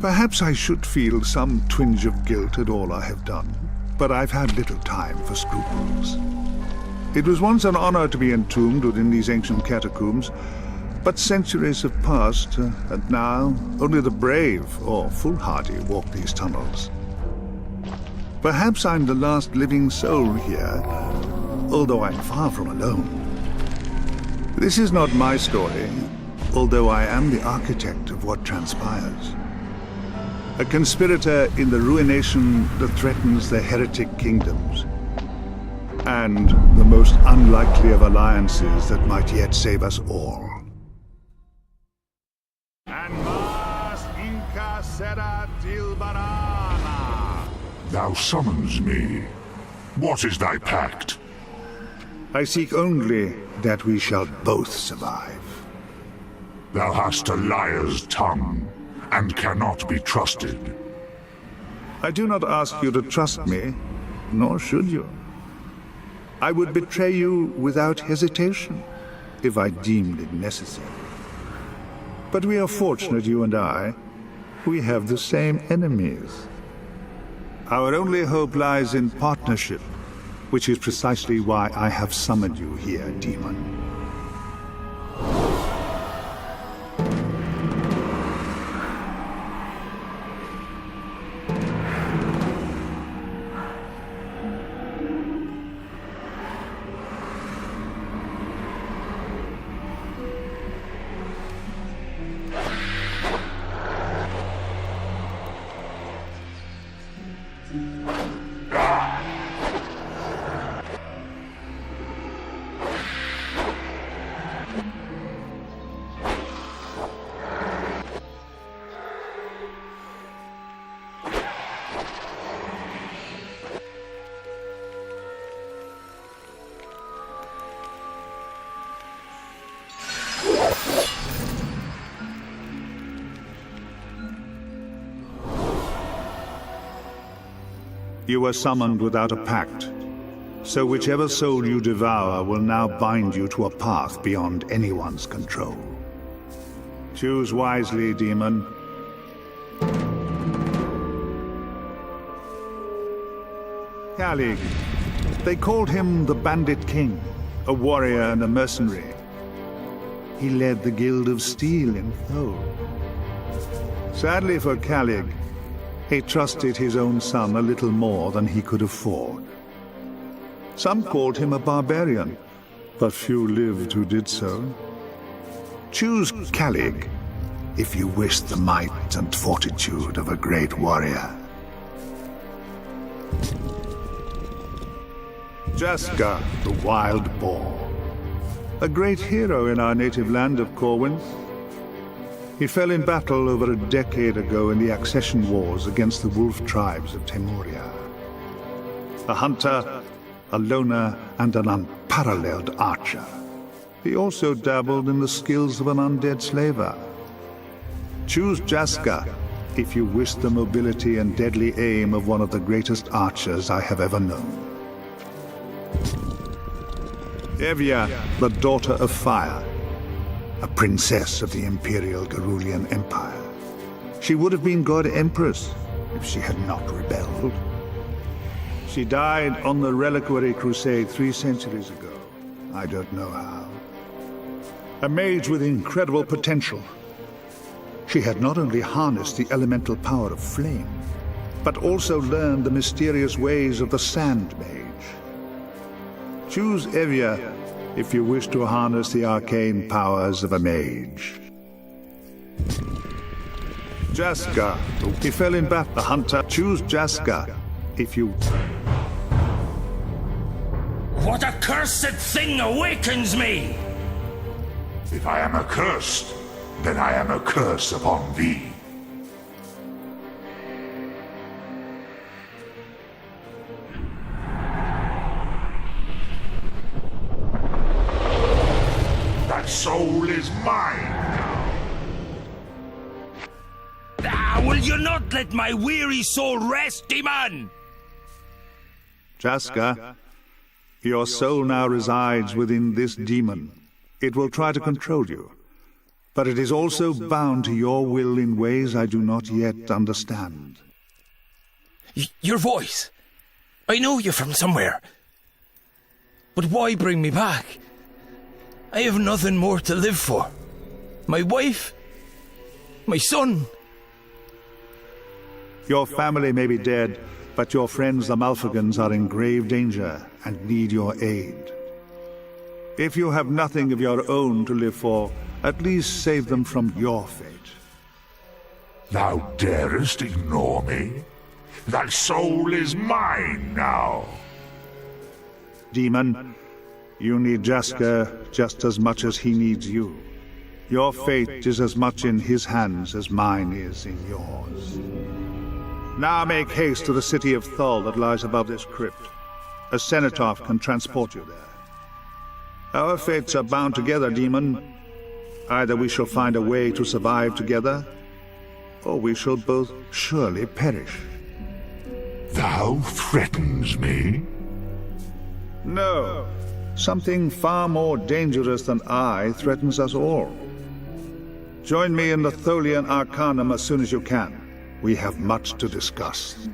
Perhaps I should feel some twinge of guilt at all I have done, but I've had little time for scruples. It was once an honor to be entombed within these ancient catacombs, but centuries have passed, and now only the brave or foolhardy walk these tunnels. Perhaps I'm the last living soul here, although I'm far from alone. This is not my story, although I am the architect of what transpires. A conspirator in the ruination that threatens the heretic kingdoms, and the most unlikely of alliances that might yet save us all. Thou summons me. What is thy pact? I seek only that we shall both survive. Thou hast a liar's tongue, and cannot be trusted. I do not ask you to trust me, nor should you. I would betray you without hesitation, if I deemed it necessary. But we are fortunate, you and I. We have the same enemies. Our only hope lies in partnership, which is precisely why I have summoned you here, demon. You were summoned without a pact, so whichever soul you devour will now bind you to a path beyond anyone's control. Choose wisely, demon. Calig. They called him the Bandit King, a warrior and a mercenary. He led the Guild of Steel in Thole. Sadly for Calig, he trusted his own son a little more than he could afford. Some called him a barbarian, but few lived who did so. Choose Calig if you wish the might and fortitude of a great warrior. Jasker, the wild boar. A great hero in our native land of Corwin. He fell in battle over a decade ago in the accession wars against the wolf tribes of Temuria. A hunter, a loner, and an unparalleled archer. He also dabbled in the skills of an undead slaver. Choose Jasker if you wish the mobility and deadly aim of one of the greatest archers I have ever known. Evia, the daughter of fire. A princess of the Imperial Garulian Empire. She would have been God Empress if she had not rebelled. She died on the Reliquary Crusade 3 centuries ago. I don't know how. A mage with incredible potential. She had not only harnessed the elemental power of flame, but also learned the mysterious ways of the Sand Mage. Choose Evia if you wish to harness the arcane powers of a mage. Jasker. He fell in battle. The hunter. Choose Jasker if you... What accursed thing awakens me? If I am accursed, then I am a curse upon thee. That soul is mine now. Will you not let my weary soul rest, demon? Jasker, your soul now resides within this demon. It will try to control you. but it is also bound to your will in ways I do not yet understand. Your voice. I know you from somewhere. But why bring me back? I have nothing more to live for. My wife, my son. Your family may be dead, but your friends the Malfigans are in grave danger and need your aid. If you have nothing of your own to live for, at least save them from your fate. Thou darest ignore me? Thy soul is mine now. Demon, you need Jasker just as much as he needs you. Your fate is as much in his hands as mine is in yours. Now make haste to the city of Thole that lies above this crypt. A cenotaph can transport you there. Our fates are bound together, Demon. Either we shall find a way to survive together, or we shall both surely perish. Thou threatens me? No. Something far more dangerous than I threatens us all. Join me in the Tholian Arcanum as soon as you can. We have much to discuss.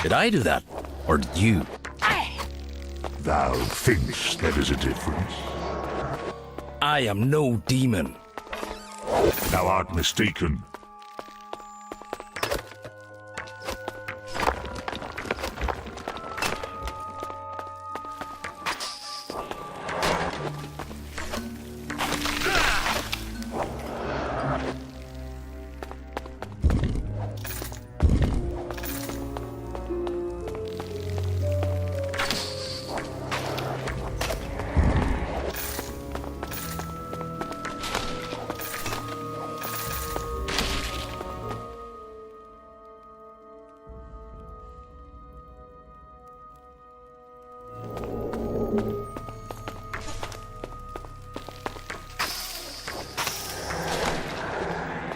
Did I do that? Or did you? Thou thinkst there is a difference? I am no demon. Thou art mistaken.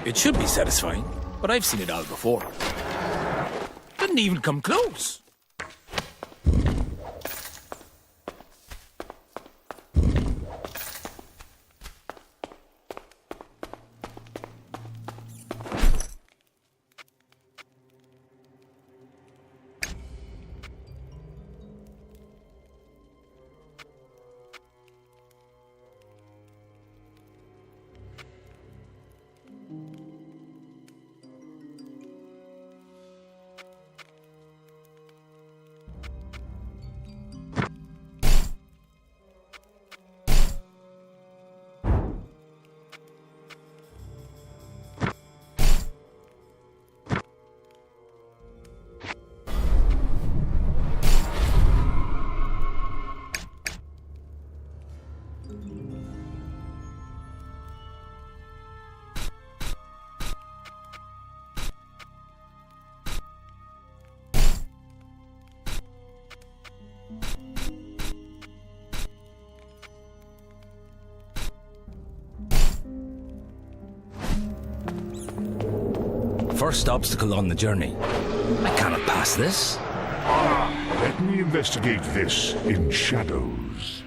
It should be satisfying, but I've seen it all before. Didn't even come close. first obstacle on the journey. I cannot pass this. Let me investigate this in shadows.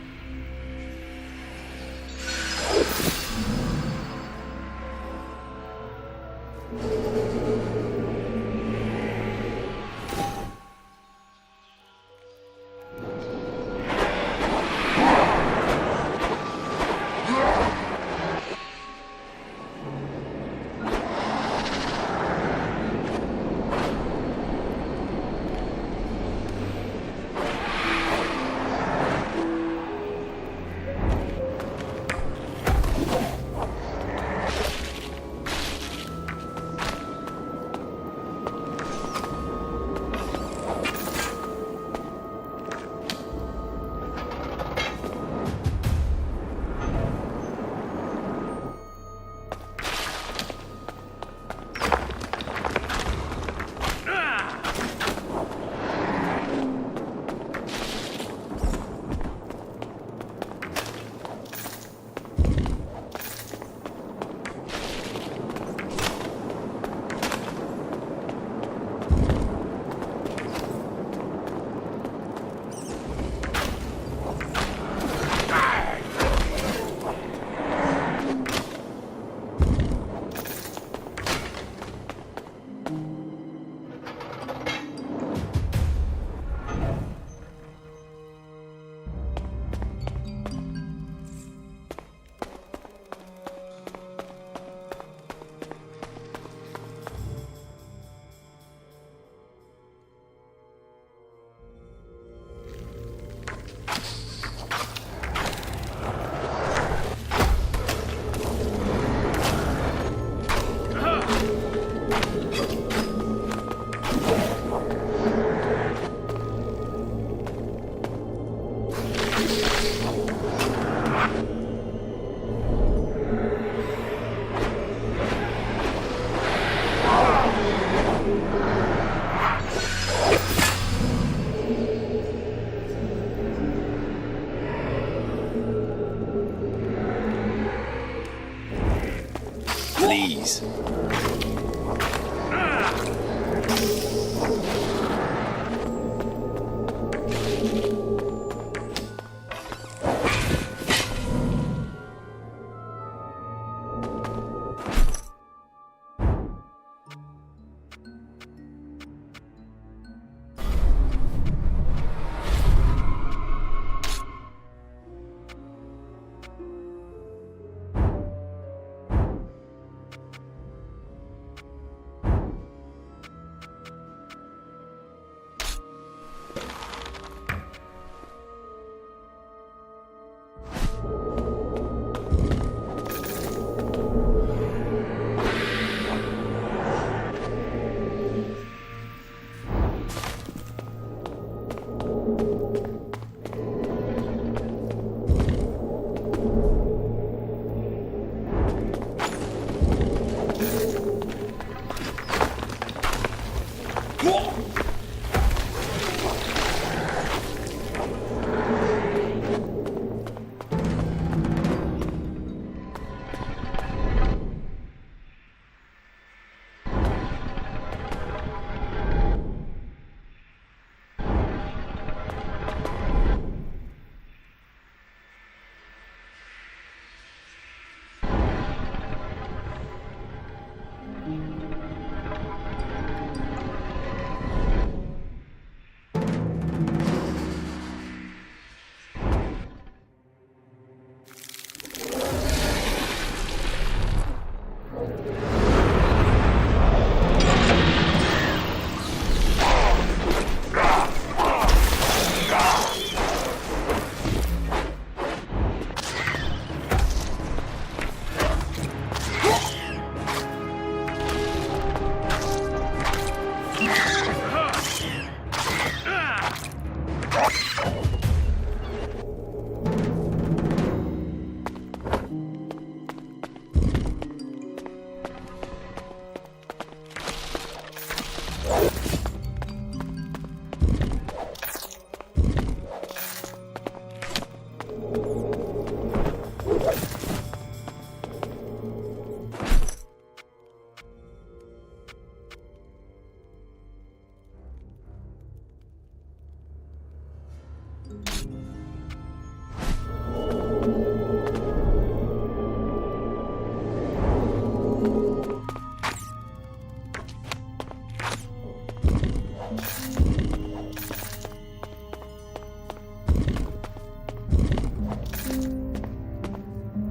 Please.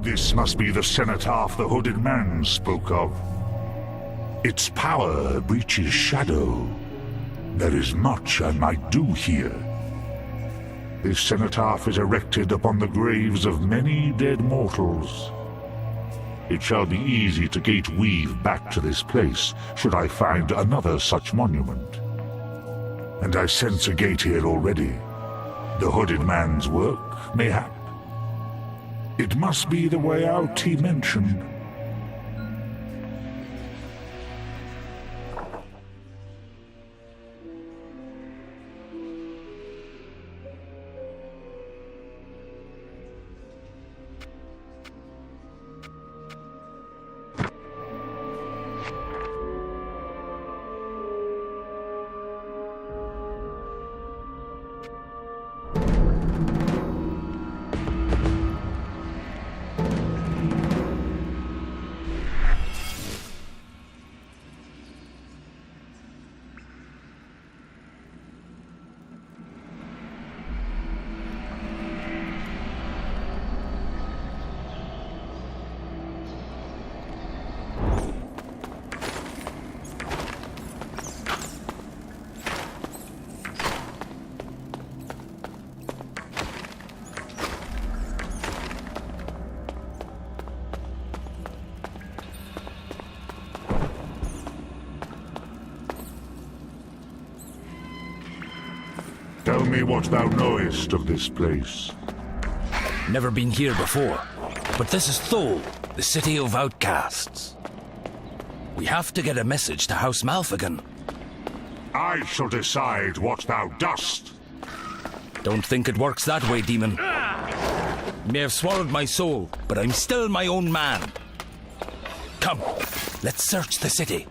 This must be the cenotaph the hooded man spoke of. Its power breaches shadow. There is much I might do here. This cenotaph is erected upon the graves of many dead mortals. It shall be easy to gate-weave back to this place, should I find another such monument. And I sense a gate here already. The hooded man's work, mayhap. It must be the way out he mentioned. Tell me what thou knowest of this place. Never been here before, but this is Thole, the city of outcasts. We have to get a message to House Malfigan. I shall decide what thou dost. Don't think it works that way, demon. You may have swallowed my soul, but I'm still my own man. Come, let's search the city.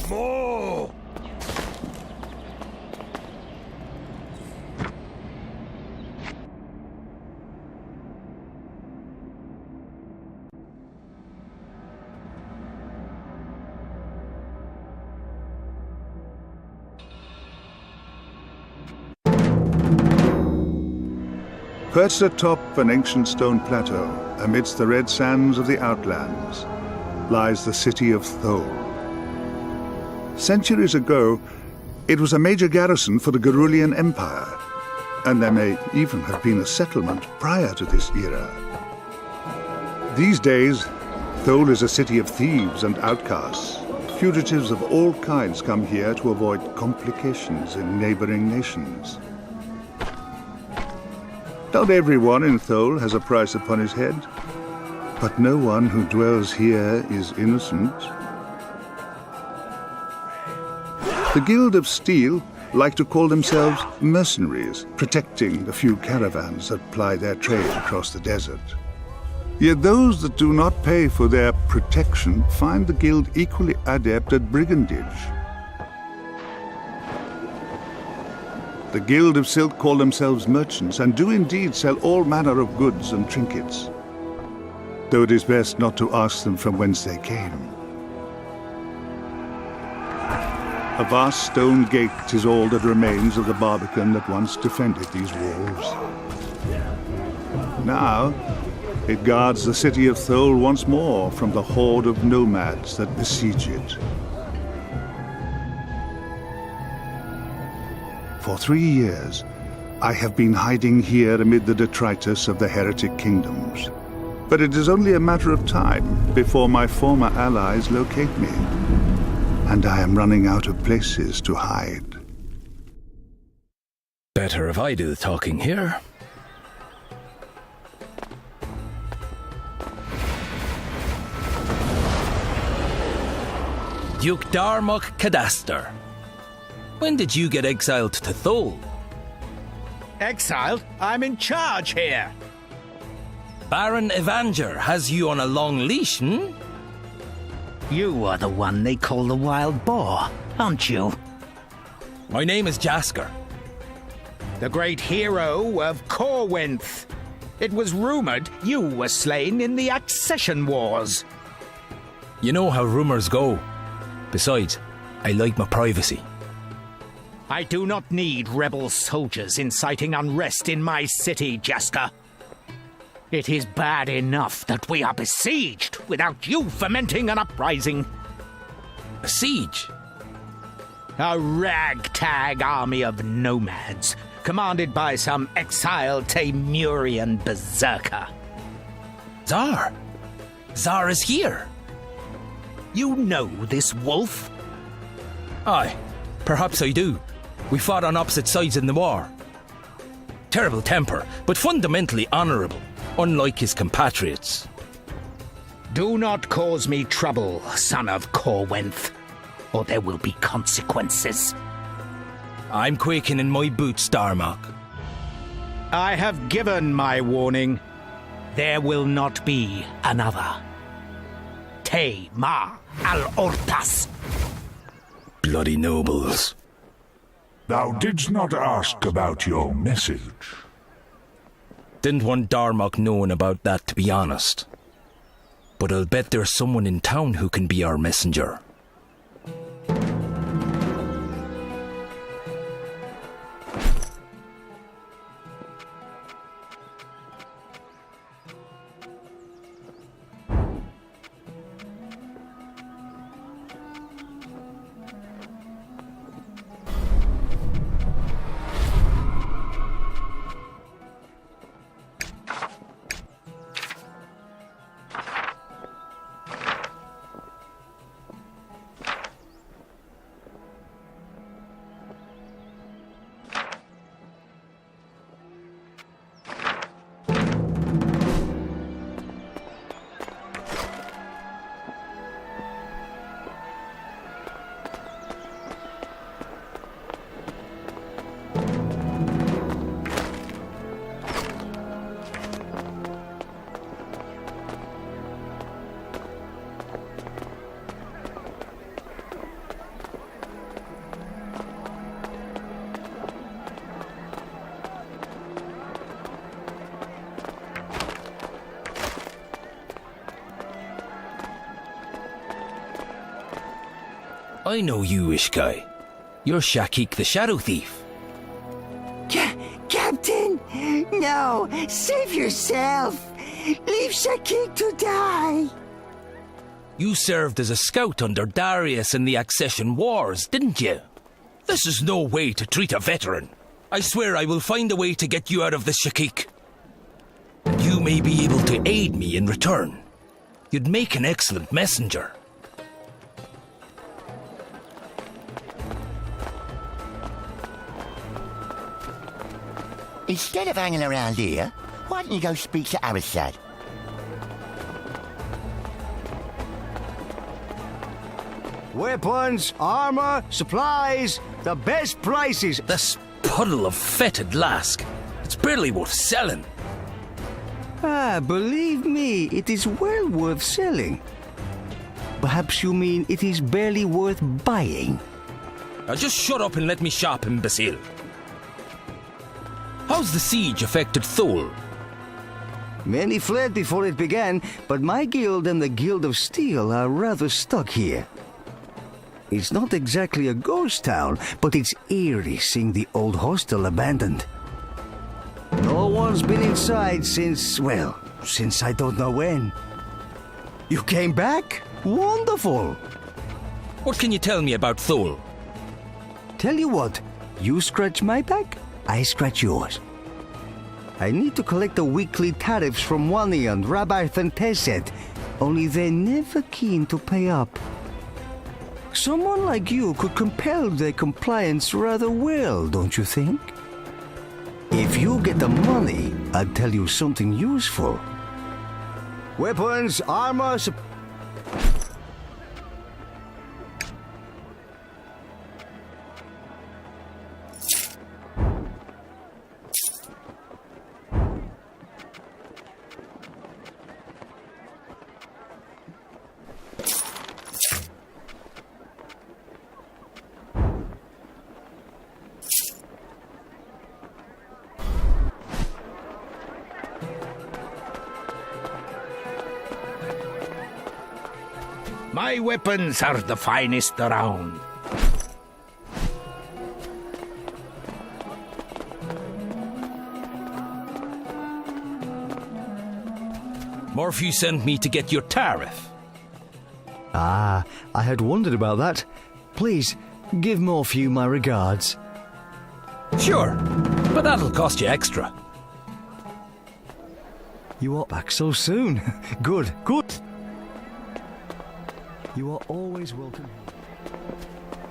More! Perched atop an ancient stone plateau, amidst the red sands of the Outlands, lies the city of Thole. Centuries ago, it was a major garrison for the Gerulian Empire, and there may even have been a settlement prior to this era. These days, Thole is a city of thieves and outcasts. Fugitives of all kinds come here to avoid complications in neighboring nations. Not everyone in Thole has a price upon his head, but no one who dwells here is innocent. The Guild of Steel like to call themselves mercenaries, protecting the few caravans that ply their trade across the desert. Yet those that do not pay for their protection find the Guild equally adept at brigandage. The Guild of Silk call themselves merchants, and do indeed sell all manner of goods and trinkets, though it is best not to ask them from whence they came. A vast stone gate is all that remains of the barbican that once defended these walls. Now, it guards the city of Thole once more from the horde of nomads that besiege it. For 3 years, I have been hiding here amid the detritus of the heretic kingdoms. But it is only a matter of time before my former allies locate me. And I am running out of places to hide. Better if I do the talking here. Duke Darmok Cadaster. When did you get exiled to Thole? Exiled? I'm in charge here. Baron Evanger has you on a long leash, hmm? You are the one they call the Wild Boar, aren't you? My name is Jasker. The great hero of Corwinth. It was rumored you were slain in the Accession Wars. You know how rumors go. Besides, I like my privacy. I do not need rebel soldiers inciting unrest in my city, Jasker. It is bad enough that we are besieged without you fomenting an uprising. A siege? A ragtag army of nomads, commanded by some exiled Temurian berserker. Tsar? Tsar is here. You know this wolf? Aye, perhaps I do. We fought on opposite sides in the war. Terrible temper, but fundamentally honourable, unlike his compatriots. Do not cause me trouble, son of Corwenth, or there will be consequences. I'm quaking in my boots, Darmok. I have given my warning. There will not be another. Te Ma al-Ortas. Bloody nobles. Thou didst not ask about your message. Didn't want Darmok knowing about that, to be honest. But I'll bet there's someone in town who can be our messenger. I know you, Ishkai. You're Shakik the Shadow Thief. Captain! No! Save yourself! Leave Shakik to die! You served as a scout under Darius in the Accession Wars, didn't you? This is no way to treat a veteran. I swear I will find a way to get you out of the Shakik. And you may be able to aid me in return. You'd make an excellent messenger. Instead of hanging around here, why don't you go speak to Arasad? Weapons, armor, supplies, the best prices. This puddle of fetid lask. It's barely worth selling. Believe me, it is well worth selling. Perhaps you mean it is barely worth buying. Now just shut up and let me shop, imbecile. How's the siege affected Thole? Many fled before it began, but my guild and the Guild of Steel are rather stuck here. It's not exactly a ghost town, but it's eerie seeing the old hostel abandoned. No one's been inside since I don't know when. You came back? Wonderful! What can you tell me about Thole? Tell you what, you scratch my back, I scratch yours. I need to collect the weekly tariffs from Wani and Rabbi Thenteset, only they're never keen to pay up. Someone like you could compel their compliance rather well, don't you think? If you get the money, I'll tell you something useful. Weapons, armor, My weapons are the finest around. Morphew sent me to get your tariff. Ah, I had wondered about that. Please, give Morphew my regards. Sure, but that'll cost you extra. You are back so soon. Good, good. You are always welcome.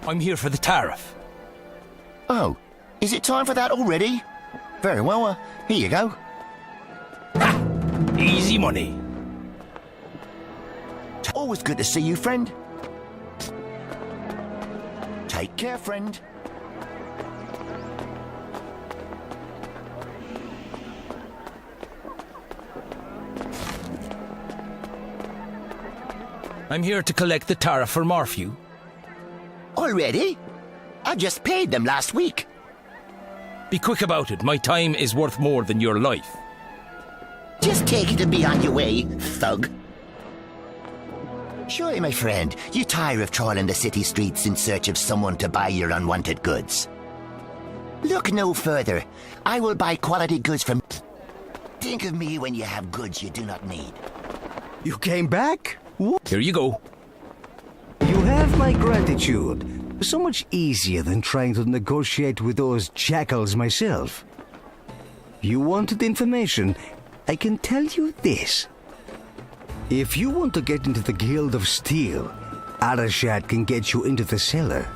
I'm here for the tariff. Oh, is it time for that already? Very well, here you go. Easy money. Always good to see you, friend. Take care, friend. I'm here to collect the tariff for Morphew. Already? I just paid them last week. Be quick about it. My time is worth more than your life. Just take it and be on your way, thug. Surely, my friend, you tire of trawling the city streets in search of someone to buy your unwanted goods. Look no further. I will buy quality goods from... Think of me when you have goods you do not need. You came back? What? Here you go. You have my gratitude. So much easier than trying to negotiate with those jackals myself. You wanted information? I can tell you this. If you want to get into the Guild of Steel, Arashad can get you into the cellar.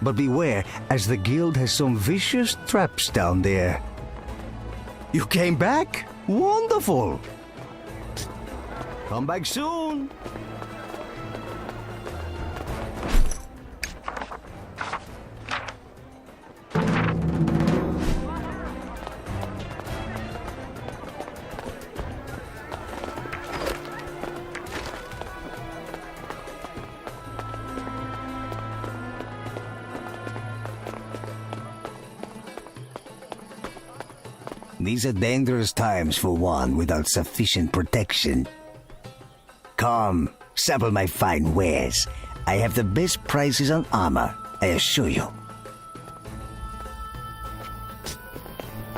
But beware, as the guild has some vicious traps down there. You came back? Wonderful! Come back soon! These are dangerous times for one without sufficient protection. Come, sample my fine wares. I have the best prices on armor, I assure you.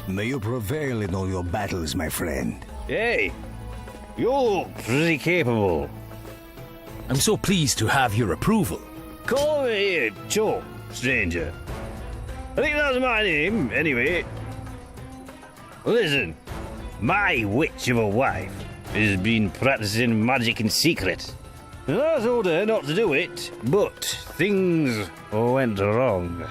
May you prevail in all your battles, my friend. Hey, you look pretty capable. I'm so pleased to have your approval. Call me here, Joe, stranger. I think that's my name, anyway. Listen, my witch of a wife has been practicing magic in secret. And I told her not to do it, but things went wrong.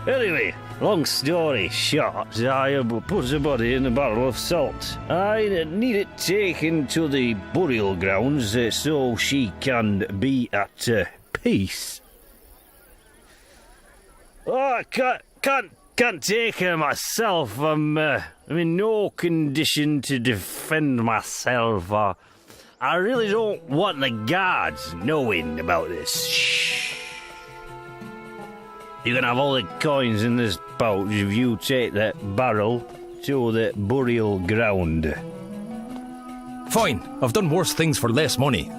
Anyway, long story short, I put the body in a barrel of salt. I need it taken to the burial grounds so she can be at peace. Oh, I can't take her myself. I'm in no condition to defend myself. I really don't want the guards knowing about this. Shh. You can have all the coins in this pouch if you take that barrel to the burial ground. Fine, I've done worse things for less money.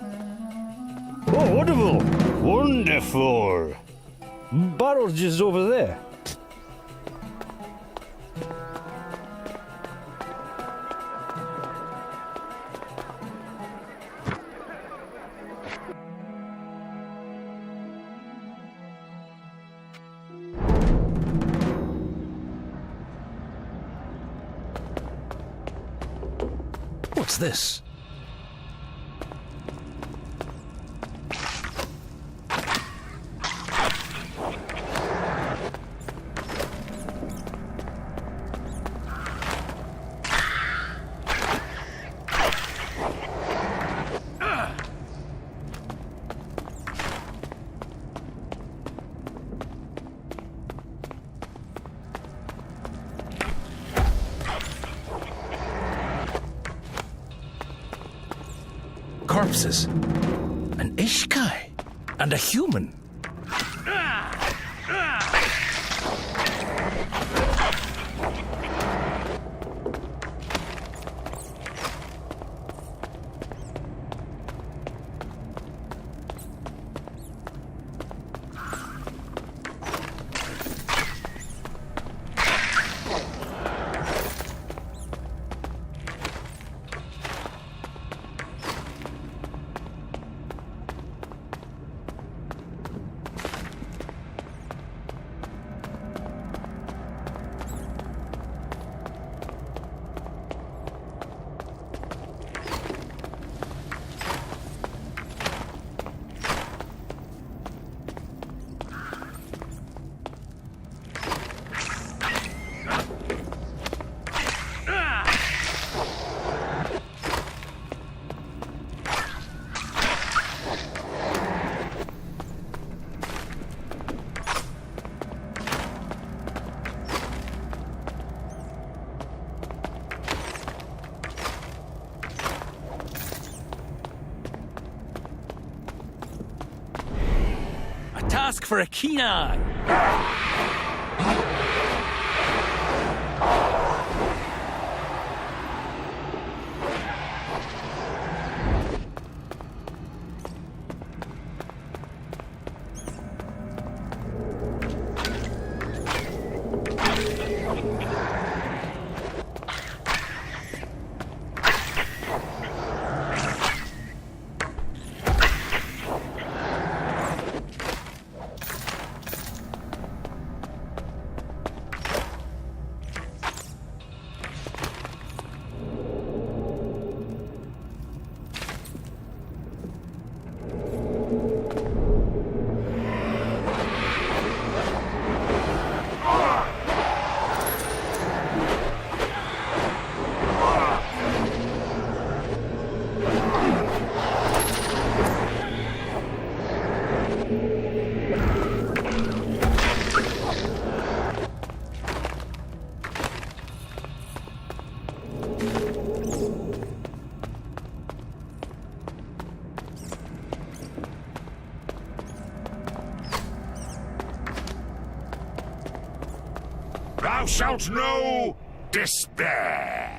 Oh, wonderful! Wonderful! Barrel's just over there. What's this? Corpses, an Ishkai, and a human. ask for a keen eye. Thou shalt know despair.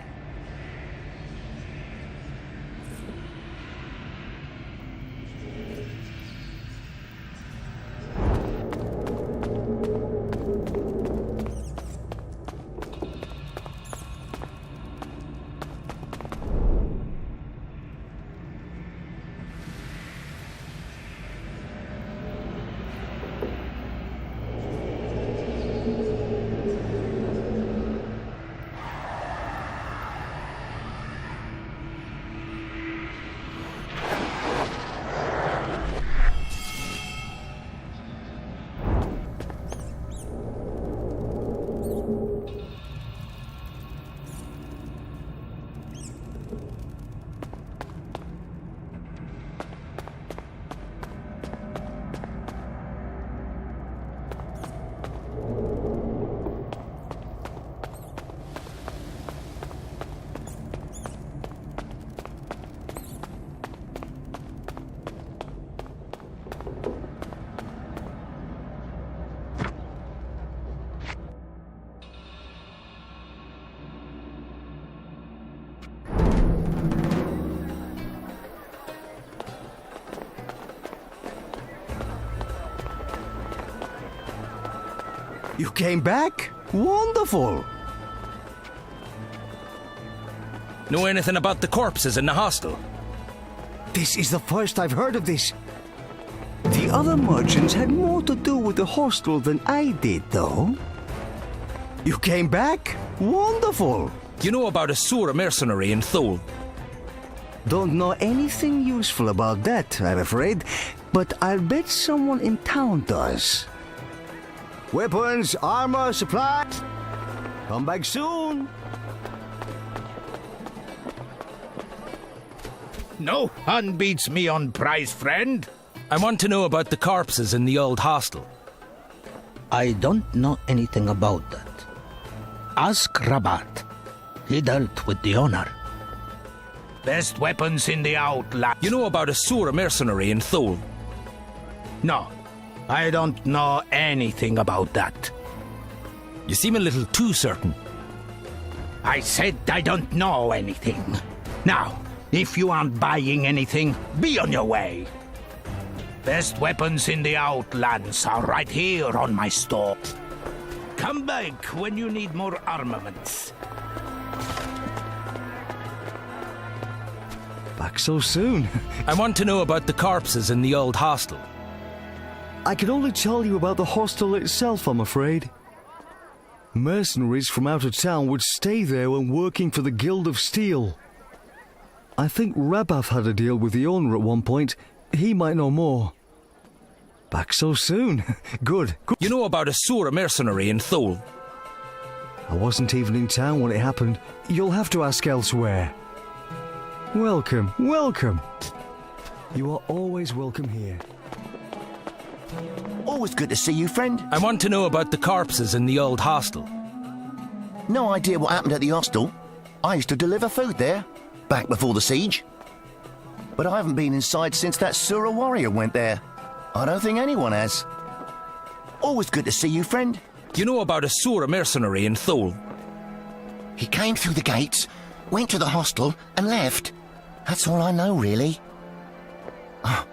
You came back? Wonderful! Know anything about the corpses in the hostel? This is the first I've heard of this. The other merchants had more to do with the hostel than I did, though. You came back? Wonderful! You know about a sewer mercenary in Thole? Don't know anything useful about that, I'm afraid, but I'll bet someone in town does. Weapons, armor, supplies. Come back soon. No one beats me on price, friend. I want to know about the corpses in the old hostel. I don't know anything about that. Ask Rabat. He dealt with the owner. Best weapons in the outland. You know about a sewer mercenary in Thole? No, I don't know anything about that. You seem a little too certain. I said I don't know anything. Now, if you aren't buying anything, be on your way. Best weapons in the outlands are right here on my store. Come back when you need more armaments. Back so soon? I want to know about the corpses in the old hostel. I can only tell you about the hostel itself, I'm afraid. Mercenaries from out of town would stay there when working for the Guild of Steel. I think Rabath had a deal with the owner at one point. He might know more. Back so soon? Good. You know about a sewer mercenary in Thole? I wasn't even in town when it happened. You'll have to ask elsewhere. Welcome, welcome. You are always welcome here. Always good to see you, friend. I want to know about the corpses in the old hostel. No idea what happened at the hostel. I used to deliver food there, back before the siege. But I haven't been inside since that Sura warrior went there. I don't think anyone has. Always good to see you, friend. You know about a Sura mercenary in Thole? He came through the gates, went to the hostel, and left. That's all I know, really. Oh,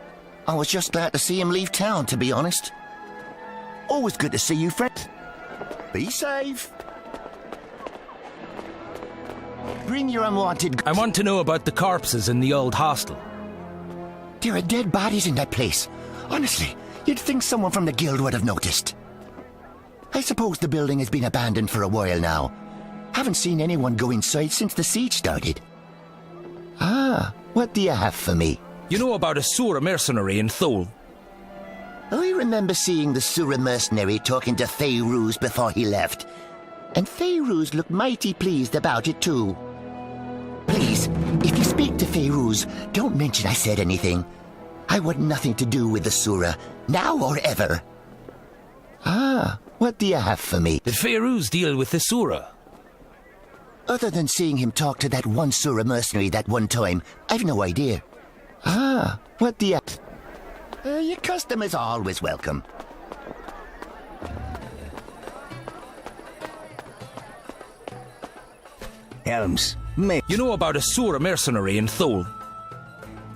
I was just glad to see him leave town, to be honest. Always good to see you, friend. Be safe. Bring your unwanted... I want to know about the corpses in the old hostel. There are dead bodies in that place. Honestly, you'd think someone from the guild would have noticed. I suppose the building has been abandoned for a while now. Haven't seen anyone go inside since the siege started. Ah, what do you have for me? You know about a Sura mercenary in Thole? I remember seeing the Sura mercenary talking to Faeruz before he left. And Faeruz looked mighty pleased about it too. Please, if you speak to Faeruz, don't mention I said anything. I want nothing to do with the Sura, now or ever. Ah, what do you have for me? Did Faeruz deal with the Sura? Other than seeing him talk to that one Sura mercenary that one time, I've no idea. Ah, what do you... your customers are always welcome. Helms, you know about a Sura mercenary in Thole?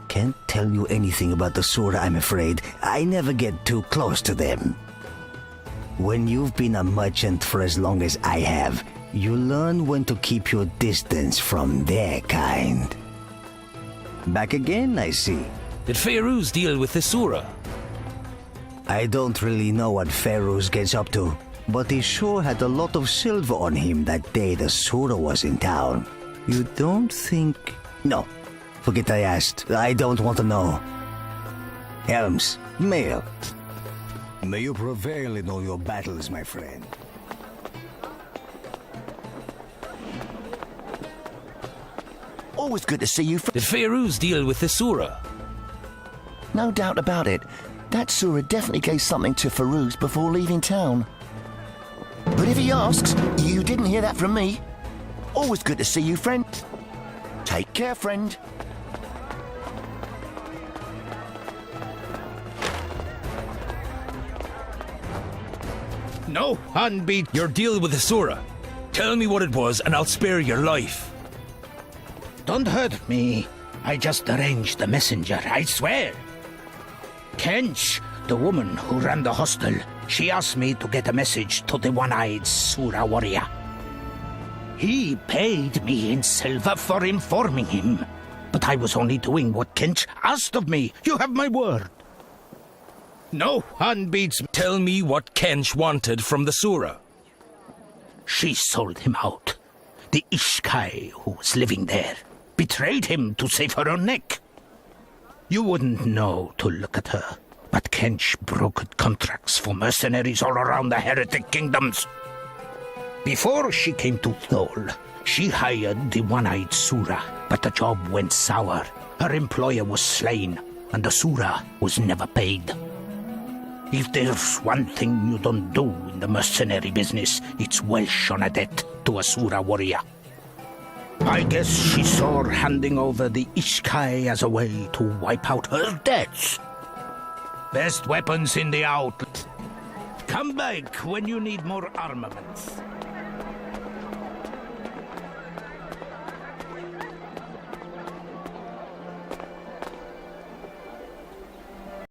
can't tell you anything about the Sura, I'm afraid. I never get too close to them. When you've been a merchant for as long as I have, you learn when to keep your distance from their kind. Back again, I see. Did Faeruz deal with the Sura? I don't really know what Faeruz gets up to, but he sure had a lot of silver on him that day the Sura was in town. You don't think... No, forget I asked. I don't want to know. Helms, mail. May you prevail in all your battles, my friend. Always good to see you. Did Faeruz deal with the Sura? No doubt about it. That Sura definitely gave something to Faeruz before leaving town. But if he asks, you didn't hear that from me. Always good to see you, friend. Take care, friend. No, unbeat your deal with the Sura. Tell me what it was and I'll spare your life. Don't hurt me. I just arranged the messenger, I swear. Kench, the woman who ran the hostel, she asked me to get a message to the one-eyed Sura warrior. He paid me in silver for informing him, but I was only doing what Kench asked of me. You have my word. No one beats me. Tell me what Kench wanted from the Sura. She sold him out. The Ishkai who was living there betrayed him to save her own neck. You wouldn't know to look at her, but Kench brokered contracts for mercenaries all around the heretic kingdoms. Before she came to Thole, she hired the one-eyed Sura, but the job went sour. Her employer was slain, and the Sura was never paid. If there's one thing you don't do in the mercenary business, it's welsh on a debt to a Sura warrior. I guess she saw handing over the Ishkai as a way to wipe out her debts. Best weapons in the outlet. Come back when you need more armaments.